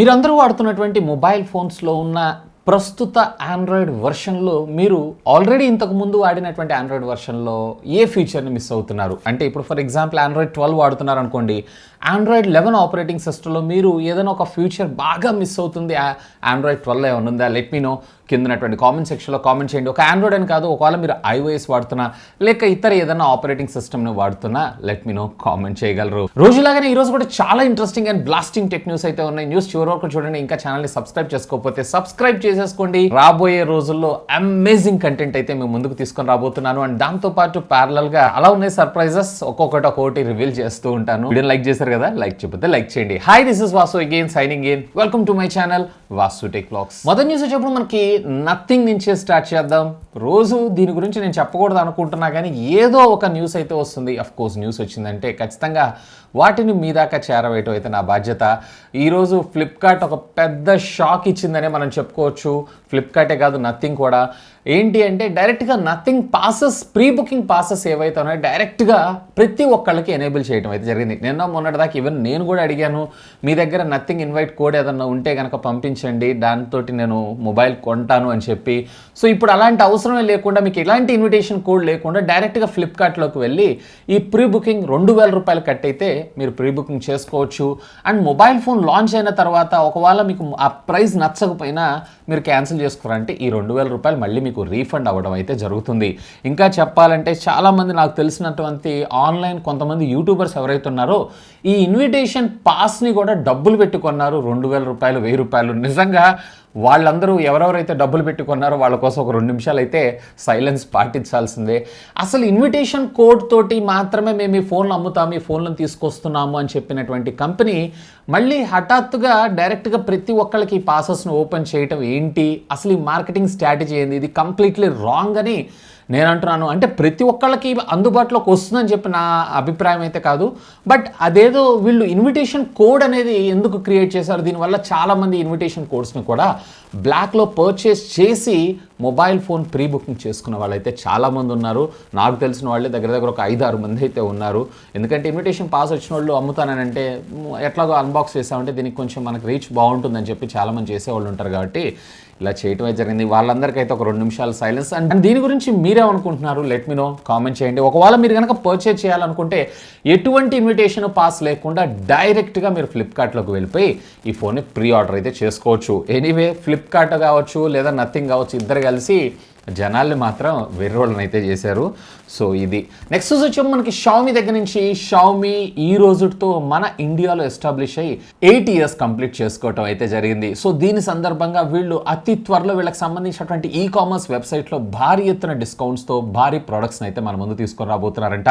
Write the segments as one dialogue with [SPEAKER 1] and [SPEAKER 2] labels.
[SPEAKER 1] మీరందరూ వాడుతున్నటువంటి మొబైల్ ఫోన్స్లో ఉన్న ప్రస్తుత ఆండ్రాయిడ్ వెర్షన్లో మీరు ఆల్రెడీ ఇంతకుముందు వాడినటువంటి ఆండ్రాయిడ్ వెర్షన్లో ఏ ఫీచర్ని మిస్ అవుతున్నారు అంటే ఇప్పుడు ఫర్ ఎగ్జాంపుల్ ఆండ్రాయిడ్ 12 వాడుతున్నారు అనుకోండి, ఆండ్రాయిడ్ 11 ఆపరేటింగ్ సిస్టంలో మీరు ఏదైనా ఒక ఫీచర్ బాగా మిస్ అవుతుంది, ఆండ్రాయిడ్ 12 ఏమైనా ఉందా లెట్ మీ నో కిందనటువంటి కామెంట్ సెక్షన్లో కామెంట్ చేయండి. ఒక ఆండ్రాయిడ్ అని కాదు, ఒకవేళ మీరు iOS వాడుతున్నా లేక ఇతర ఏదైనా ఆపరేటింగ్ సిస్టమ్ని వాడుతున్నా లెట్ మీ నో కామెంట్ చేయగలరు. రోజులాగానే ఈరోజు కూడా చాలా interesting and blasting tech news అయితే ఉన్నాయి. న్యూస్ చివరి వరకు చూడండి. ఇంకా ఛానల్ని సబ్స్క్రైబ్ చేసుకోకపోతే సబ్స్క్రైబ్ చేసేసుకోండి. రాబోయే రోజుల్లో అమేజింగ్ కంటెంట్ అయితే మేము ముందుకు తీసుకొని రాబోతున్నాను. అండ్ దాంతోపాటు ప్యారలల్గా అలా ఉన్నాయి సర్ప్రైజెస్, ఒక్కొక్కటి రివీల్ చేస్తూ ఉంటాను. వీడియో లైక్ చేశారు కదా, లైక్ చెప్పితే లైక్ చేయండి. Hi, this is Vasu again signing in. Welcome to my channel VaasuTechVlogs. మొదటి న్యూస్ వచ్చేప్పుడు మనకి నథింగ్ నుంచే స్టార్ట్ చేద్దాం. రోజు దీని గురించి నేను చెప్పకూడదు అనుకుంటున్నా కానీ ఏదో ఒక న్యూస్ అయితే వస్తుంది. అఫ్ కోర్స్ న్యూస్ వచ్చిందంటే ఖచ్చితంగా వాటిని మీ దాకా చేరవేయటం అయితే నా బాధ్యత. ఈరోజు ఫ్లిప్కార్ట్ ఒక పెద్ద షాక్ ఇచ్చిందనే మనం చెప్పుకోవచ్చు. ఫ్లిప్కార్టే కాదు, నథింగ్ కూడా. ఏంటి అంటే డైరెక్ట్గా nothing passes, pre booking passes ఏవైతే ఉన్నాయో డైరెక్ట్గా ప్రతి ఒక్కళ్ళకి ఎనేబుల్ చేయడం అయితే జరిగింది. నిన్న మొన్నటిదాకా ఈవెన్ నేను కూడా అడిగాను, మీ దగ్గర నథింగ్ ఇన్వైట్ కోడ్ ఏదన్నా ఉంటే కనుక పంపించండి, దాంతో నేను మొబైల్ కొంటాను అని చెప్పి. సో ఇప్పుడు అలాంటి అవసరమే లేకుండా, మీకు ఎలాంటి ఇన్విటేషన్ కోడ్ లేకుండా డైరెక్ట్గా ఫ్లిప్కార్ట్లోకి వెళ్ళి ఈ ప్రీ బుకింగ్ 2000 రూపాయలు కట్ అయితే మీరు ప్రీ బుకింగ్ చేసుకోవచ్చు. అండ్ మొబైల్ ఫోన్ లాంచ్ అయిన తర్వాత ఒకవేళ మీకు ఆ ప్రైస్ నచ్చకపోయినా మీరు క్యాన్సిల్ చేసుకోవాలంటే ఈ 2000 రూపాయలు మళ్ళీ మీకు రీఫండ్ అవ్వడం అయితే జరుగుతుంది. ఇంకా చెప్పాలంటే చాలామంది నాకు తెలిసినటువంటి ఆన్లైన్ కొంతమంది యూట్యూబర్స్ ఎవరైతే ఉన్నారో ఈ ఇన్విటేషన్ పాస్ని కూడా డబ్బులు పెట్టుకున్నారు. 2000 రూపాయలు, 1000 రూపాయలు. నిజంగా వాళ్ళందరూ ఎవరెవరైతే డబ్బులు పెట్టుకున్నారో వాళ్ళ కోసం ఒక 2 నిమిషాలు అయితే సైలెన్స్ పాటించాల్సిందే. అసలు ఇన్విటేషన్ కోడ్ తోటి మాత్రమే మేము ఈ ఫోన్లు అమ్ముతాము, ఈ ఫోన్లను తీసుకొస్తున్నాము అని చెప్పినటువంటి కంపెనీ మళ్ళీ హఠాత్తుగా డైరెక్ట్గా ప్రతి ఒక్కళ్ళకి ఈ పాసెస్ను ఓపెన్ చేయటం ఏంటి, అసలు ఈ మార్కెటింగ్ స్ట్రాటజీ ఏంది, ఇది కంప్లీట్లీ రాంగ్ అని నేను అంటున్నాను. అంటే ప్రతి ఒక్కళ్ళకి అందుబాటులోకి వస్తుందని చెప్పి నా అభిప్రాయం అయితే కాదు. బట్ అదేదో వీళ్ళు ఇన్విటేషన్ కోడ్ అనేది ఎందుకు క్రియేట్ చేశారు, దీనివల్ల చాలామంది ఇన్విటేషన్ కోడ్స్ని కూడా బ్లాక్లో పర్చేస్ చేసి మొబైల్ ఫోన్ ప్రీ బుకింగ్ చేసుకున్న వాళ్ళైతే చాలామంది ఉన్నారు. నాకు తెలిసిన వాళ్ళే దగ్గర ఒక 5-6 మంది అయితే ఉన్నారు. ఎందుకంటే ఇన్విటేషన్ పాస్ వచ్చిన వాళ్ళు అమ్ముతానంటే ఎట్లాగో అన్బాక్స్ చేసామంటే దీనికి కొంచెం మనకు రీచ్ బాగుంటుందని చెప్పి చాలామంది చేసేవాళ్ళు ఉంటారు. కాబట్టి ఇలా చేయటమే జరిగింది. వాళ్ళందరికైతే ఒక 2 నిమిషాలు సైలెన్స్. అండ్ దీని గురించి మీరేమనుకుంటున్నారు లెట్ మీ నో కామెంట్ చేయండి. ఒకవేళ మీరు కనుక పర్చేజ్ చేయాలనుకుంటే ఎటువంటి ఇన్విటేషన్ పాస్ లేకుండా డైరెక్ట్గా మీరు ఫ్లిప్కార్ట్లోకి వెళ్ళిపోయి ఈ ఫోన్ని ప్రీ ఆర్డర్ అయితే చేసుకోవచ్చు. ఎనీవే ఫ్లిప్కార్ట్ కావచ్చు లేదా నథింగ్ కావచ్చు, ఇద్దరు కలిసి జనాల్ని మాత్రం వెర్రోళ్ళని అయితే చేశారు. సో ఇది నెక్స్ట్ వచ్చి మనకి షామీ దగ్గర నుంచి. షామీ ఈ రోజుతో మన ఇండియాలో ఎస్టాబ్లిష్ అయ్యి 8 ఇయర్స్ కంప్లీట్ చేసుకోవటం అయితే జరిగింది. సో దీని సందర్భంగా వీళ్ళు అతి త్వరలో వీళ్ళకి సంబంధించినటువంటి ఈ కామర్స్ వెబ్సైట్లో భారీ ఎత్తున డిస్కౌంట్స్తో భారీ ప్రోడక్ట్స్ని అయితే మన ముందు తీసుకొని రాబోతున్నారంట.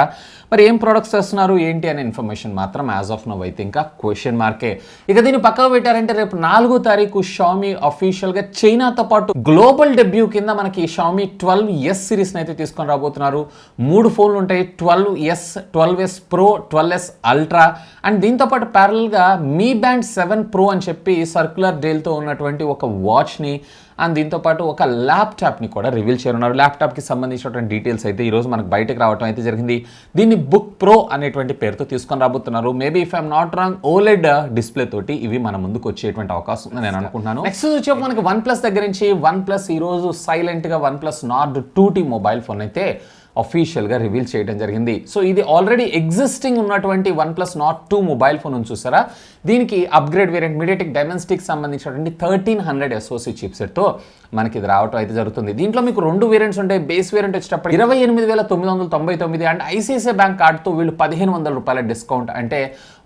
[SPEAKER 1] మరి ఏం ప్రోడక్ట్స్ చేస్తున్నారు ఏంటి అనే ఇన్ఫర్మేషన్ మాత్రం యాజ్ ఆఫ్ నౌ అయితే ఇంకా క్వశ్చన్ మార్కే. ఇక దీన్ని పక్కకు పెట్టారంటే రేపు 4వ తారీఖు షామీ అఫీషియల్గా చైనాతో పాటు గ్లోబల్ డెబ్యూ కింద మనకి షామీ 12S సిరీస్ని అయితే తీసుకొని రాబోతున్నారు. 3 ఫోన్లు ఉంటాయి, 12S, 12S Pro, 12S Ultra. And దీంతోపాటు ప్యారల్గా మీ బ్యాండ్ 7 Pro అని చెప్పి సర్క్యులర్ డేల్తో ఉన్నటువంటి ఒక వాచ్ని అండ్ దీంతోపాటు ఒక ల్యాప్టాప్ని కూడా రివీల్ చేయనున్నారు. ల్యాప్టాప్కి సంబంధించినటువంటి డీటెయిల్స్ అయితే ఈరోజు మనకు బయటకు రావడం అయితే జరిగింది. దీన్ని బుక్ ప్రో అనేటువంటి పేరుతో తీసుకొని రాబోతున్నారు. Maybe if I'm not wrong OLED display తోటి ఇవి మన ముందుకు వచ్చేటువంటి అవకాశం ఉందని నేను అనుకుంటున్నాను. నెక్స్ట్ వచ్చి మనకి OnePlus దగ్గర నుంచి. OnePlus ఈరోజు సైలెంట్గా OnePlus Nord 2T mobile phone అయితే అఫీషియల్గా రివీల్ చేయడం జరిగింది. సో ఇది ఆల్రెడీ ఎగ్జిస్టింగ్ ఉన్నటువంటి OnePlus Nord 2 మొబైల్ ఫోన్ ఉంది చూసారా, దీనికి అప్గ్రేడ్ వేరియంట్ మీడియాటెక్ డైమెన్సిటీకి సంబంధించినటువంటి 1300 SoC చిప్సెట్తో మనకి ఇది రావటం అయితే జరుగుతుంది. దీంట్లో మీకు 2 వేరియంట్స్ ఉంటాయి. బేస్ వేరియంట్ వచ్చేటప్పుడు 28,999 అండ్ ఐసిఐసిఐ బ్యాంక్ కార్డ్తో వీళ్ళు 1500 రూపాయల డిస్కౌంట్, అంటే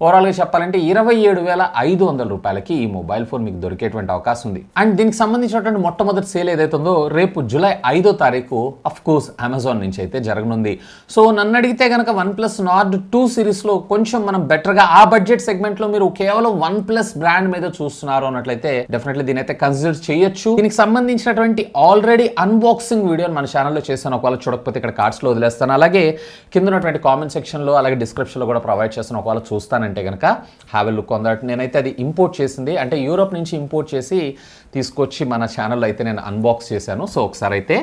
[SPEAKER 1] ఓవరాల్గా చెప్పాలంటే 27,500 రూపాయలకి ఈ మొబైల్ ఫోన్ మీకు దొరికేటువంటి అవకాశం ఉంది. అండ్ దీనికి సంబంధించినటువంటి మొట్టమొదటి సేల్ ఏదైతే ఉందో రేపు జూలై 5వ తారీఖు అఫ్ కోర్స్ అమెజాన్ నుంచి అయితే జరగనుంది. సో నన్ను అడిగితే కనుక OnePlus Nord 2 సిరీస్లో కొంచెం మనం బెటర్గా ఆ బడ్జెట్ సెగ్మెంట్లో మీరు కేవలం OnePlus బ్రాండ్ మీద చూస్తున్నారు అన్నట్లయితే డెఫినెట్లీ దీని అయితే కన్సిడర్ చేయొచ్చు. దీనికి సంబంధించినటువంటి ఆల్రెడీ అన్బాక్సింగ్ వీడియోని మన ఛానల్లో చేస్తాను. ఒకవేళ చూడకపోతే ఇక్కడ కార్డ్స్లో వదిలేస్తాను. అలాగే కింద ఉన్నటువంటి కామెంట్ సెక్షన్లో అలాగే డిస్క్రిప్షన్లో కూడా ప్రొవైడ్ చేస్తాను. ఒకవేళ చూస్తానంటే కనుక have a look on that. నేనైతే అది ఇంపోర్ట్ చేసింది, అంటే యూరోప్ నుంచి ఇంపోర్ట్ చేసి తీసుకొచ్చి మన ఛానల్లో అయితే నేను అన్బాక్స్ చేశాను. సో ఒకసారి అయితే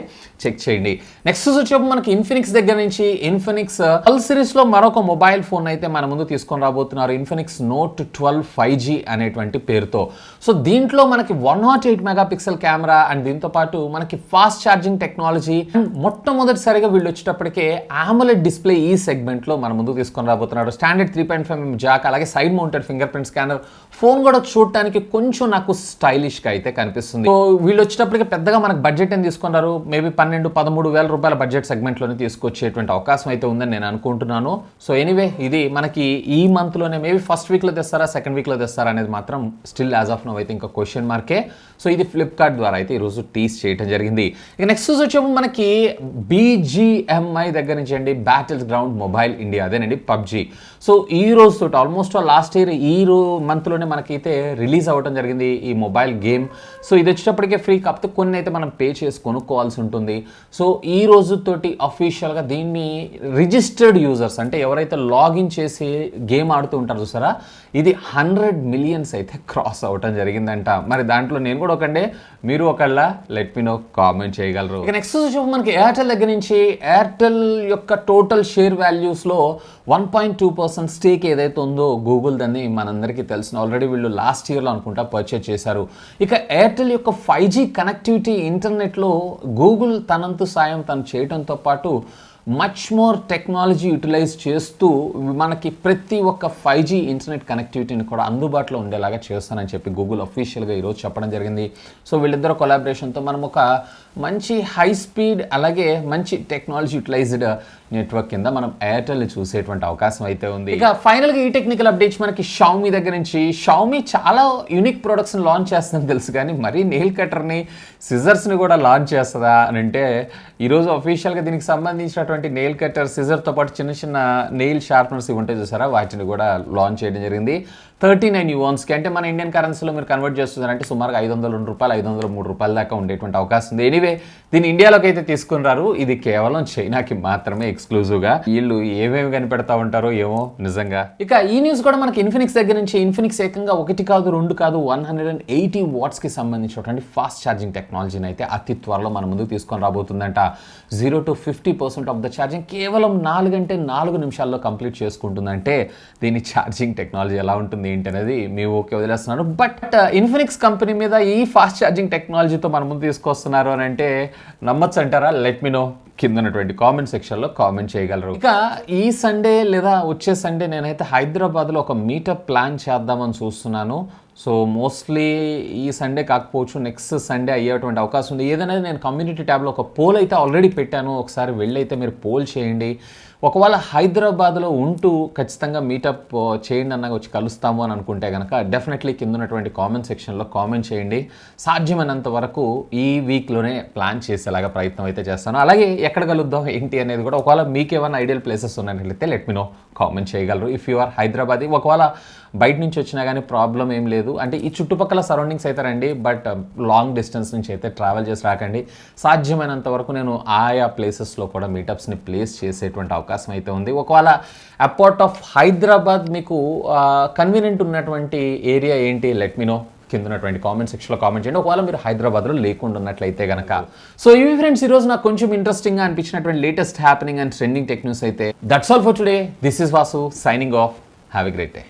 [SPEAKER 1] చెక్ చేయండి. నెక్స్ట్ వచ్చేప్పుడు మనకి ఇన్ఫినిక్స్ దగ్గర నుంచి ఇన్ఫినిక్స్ పల్ సిరీస్ లో మరొక మొబైల్ ఫోన్ అయితే మన ముందు తీసుకొని రాబోతున్నారు. ఇన్ఫినిక్స్ నోట్ 12 5G అనేటువంటి పేరుతో. సో దీంట్లో మనకి 108 మెగాపిక్సెల్ కెమెరా అండ్ దీంతో పాటు మనకి ఫాస్ట్ ఛార్జింగ్ టెక్నాలజీ, మొట్టమొదటిసారిగా వీళ్ళు వచ్చేటప్పటికే AMOLED డిస్ప్లే ఈ సెగ్మెంట్ లో మన ముందు తీసుకొని రాబోతున్నారు. స్టాండర్డ్ 3.5mm జాక్, అలాగే side mounted finger print scanner. Phone కూడా చూడటానికి కొంచెం నాకు స్టైలిష్ గా అయితే కనిపిస్తుంది. సో వీళ్ళు వచ్చేటప్పటికి పెద్దగా మనకు బడ్జెట్ ఏం తీసుకున్నారు, మేబీ 12-13 వేల రూపాయల బడ్జెట్ సెగ్మెంట్ లోనే తీసుకొచ్చేటువంటి అవకాశం అయితే ఉందని నేను అనుకుంటున్నాను. సో ఎనీవే ఇది మనకి ఈ మంత్ లోనే మేబీ ఫస్ట్ వీక్ లో తెస్తారా, సెకండ్ వీక్ లో తెస్తారా అనేది మాత్రం స్టిల్ యాజ్ ఆఫ్ నౌ అయితే ఇంకా క్వశ్చన్ మార్కే. సో ఇది ఫ్లిప్కార్ట్ ద్వారా అయితే ఈరోజు టీస్ చేయడం జరిగింది. ఇక నెక్స్ట్ వచ్చేప్పుడు మనకి BGMI దగ్గర నుంచి అండి, బ్యాటిల్ గ్రౌండ్ మొబైల్ ఇండియా, అదేనండి పబ్జీ. సో ఈ రోజుతో ఆల్మోస్ట్ లాస్ట్ ఇయర్ ఈ మంత్లోనే మనకైతే రిలీజ్ అవ్వడం జరిగింది ఈ మొబైల్ గేమ్. సో ఇది వచ్చేటప్పటికే ఫ్రీ, కాకపోతే కొన్ని అయితే మనం పే చేసి కొనుక్కోవాల్సి ఉంటుంది. సో ఈ రోజుతోటి అఫీషియల్గా దీన్ని రిజిస్టర్డ్ యూజర్స్ అంటే ఎవరైతే లాగిన్ చేసి గేమ్ ఆడుతూ ఉంటారో చూసారా, ఇది 100 మిలియన్స్ అయితే క్రాస్ అవ్వటం జరిగిందంట. మరి దాంట్లో నేను కూడా ఒకండే, మీరు ఒకళ్ళ లెట్ మీ నో, కామెంట్ చేయగలరు. ఇక నెక్స్ట్ వచ్చి మనకి ఎయిర్టెల్ దగ్గర నుంచి ఎయిర్టెల్ యొక్క టోటల్ షేర్ వాల్యూస్లో 1.2% స్టేక్ ఏదైతే ఉందో గూగుల్ దాన్ని మనందరికీ తెలిసిన ఆల్రెడీ వీళ్ళు లాస్ట్ ఇయర్లో అనుకుంటా పర్చేజ్ చేశారు. ఇక ఎయిర్టెల్ యొక్క 5G కనెక్టివిటీ ఇంటర్నెట్లో గూగుల్ తనంతు సాయం తను చేయడంతో పాటు మచ్ మోర్ టెక్నాలజీ యూటిలైజ్ చేస్తూ మనకి ప్రతి ఒక్క 5G ఇంటర్నెట్ కనెక్టివిటీని కూడా అందుబాటులో ఉండేలాగా చేస్తానని చెప్పి గూగుల్ అఫీషియల్గా ఈరోజు చెప్పడం జరిగింది. సో వీళ్ళిద్దరు కొలాబరేషన్తో మనం ఒక మంచి హై స్పీడ్ అలాగే మంచి టెక్నాలజీ యూటిలైజ్డ్ నెట్వర్క్ కింద మనం ఎయిర్టెల్ని చూసేటువంటి అవకాశం అయితే ఉంది. ఇక ఫైనల్గా ఈ టెక్నికల్ అప్డేట్స్ మనకి షామీ దగ్గర నుంచి. షామీ చాలా యూనిక్ ప్రొడక్ట్స్ని లాంచ్ చేస్తుందని తెలుసు, కానీ మరీ నెయిల్ కట్టర్ని, సిజర్స్ని కూడా లాంచ్ చేస్తుందా అని అంటే ఈరోజు అఫీషియల్గా దీనికి సంబంధించినటువంటి నెయిల్ కట్టర్, సిజర్తో పాటు చిన్న చిన్న నెయిల్ షార్ప్నర్స్ ఇవి ఉంటాయి చూసారా, వాటిని కూడా లాంచ్ చేయడం జరిగింది. 39 యువాన్స్కి, అంటే మన ఇండియన్ కరెన్సీలో మీరు కన్వర్ట్ చేస్తున్నారంటే సుమారుగా 502 రూపాయలు, 503 రూపాయల దాకా ఉండేటువంటి అవకాశం ఉంది. ఎనీవే దీన్ని ఇండియాలోకి అయితే తీసుకున్నారు. ఇది కేవలం చైనాకి మాత్రమే ఎక్స్క్లూజివ్గా. వీళ్ళు ఏమేమి కనిపెడతా ఉంటారో ఏమో నిజంగా. ఇక ఈ న్యూస్ కూడా మనకి ఇన్ఫినిక్స్ దగ్గర నుంచి. ఇన్ఫినిక్స్ ఏకంగా 1 కాదు 2 కాదు 180 వాట్స్కి సంబంధించినటువంటి ఫాస్ట్ ఛార్జింగ్ టెక్నాలజీని అయితే అతి త్వరలో మన ముందుకు తీసుకొని రాబోతుందంట. 0 to 50% ఆఫ్ ద ఛార్జింగ్ కేవలం 4 నిమిషాల్లో కంప్లీట్ చేసుకుంటుందంటే దీని ఛార్జింగ్ టెక్నాలజీ ఎలా ఉంటుంది ఏంటి అనేది మీ ఓకే వదిలేస్తున్నారు. బట్ ఇన్ఫినిక్స్ కంపెనీ మీద ఈ ఫాస్ట్ ఛార్జింగ్ టెక్నాలజీతో మన ముందు తీసుకొస్తున్నారు అని అంటే నమ్మచ్చు అంటారా? లెట్ మీ నో, కింద ఉన్నటువంటి కామెంట్ సెక్షన్లో కామెంట్ చేయగలరు. ఇక ఈ సండే లేదా వచ్చే సండే నేనైతే హైదరాబాద్లో ఒక మీటప్ ప్లాన్ చేద్దామని చూస్తున్నాను. సో మోస్ట్లీ ఈ సండే కాకపోవచ్చు, నెక్స్ట్ సండే అయ్యేటువంటి అవకాశం ఉంది. ఏదనేది నేను కమ్యూనిటీ ట్యాబ్లో ఒక పోల్ అయితే ఆల్రెడీ పెట్టాను, ఒకసారి వెళ్ళైతే మీరు పోల్ చేయండి. ఒకవేళ హైదరాబాద్లో ఉంటూ ఖచ్చితంగా మీటప్ చేయండి అన్న వచ్చి కలుస్తాము అని అనుకుంటే కనుక డెఫినెట్లీ కింద ఉన్నటువంటి కామెంట్ సెక్షన్లో కామెంట్ చేయండి. సాధ్యమైనంత వరకు ఈ వీక్లోనే ప్లాన్ చేసేలాగా ప్రయత్నం అయితే చేస్తాను. అలాగే ఎక్కడ కలుద్దాం ఏంటి అనేది కూడా ఒకవేళ మీకు ఏమైనా ఐడియల్ ప్లేసెస్ ఉన్నట్లయితే లెట్ మీ నో, కామెంట్ చేయగలరు. ఇఫ్ యు ఆర్ హైదరాబాద్, ఒకవేళ బయట నుంచి వచ్చినా కానీ ప్రాబ్లం ఏం లేదు, అంటే ఈ చుట్టుపక్కల సరౌండింగ్స్ అయితే రండి, బట్ లాంగ్ డిస్టెన్స్ నుంచి అయితే ట్రావెల్ చేసి రాకండి. సాధ్యమైనంత వరకు నేను ఆయా ప్లేసెస్లో కూడా మీటప్స్ని ప్లేస్ చేసేటువంటి అవకాశం అయితే ఉంది. ఒకవేళ అపార్ట్ ఆఫ్ హైదరాబాద్ మీకు కన్వీనియంట్ ఉన్నటువంటి ఏరియా ఏంటి లెట్ మీ నో, కింద ఉన్నటువంటి కామెంట్ సెక్షన్లో కామెంట్ చేయండి. ఒకవేళ మీరు హైదరాబాద్లో లేకుండా ఉన్నట్లయితే కనుక. సో ఇవి ఫ్రెండ్స్ ఈరోజు నాకు కొంచెం ఇంట్రెస్టింగ్గా అనిపించినటువంటి latest happening and trending tech news అయితే. That's all for today. This is Vasu signing off. Have a great day.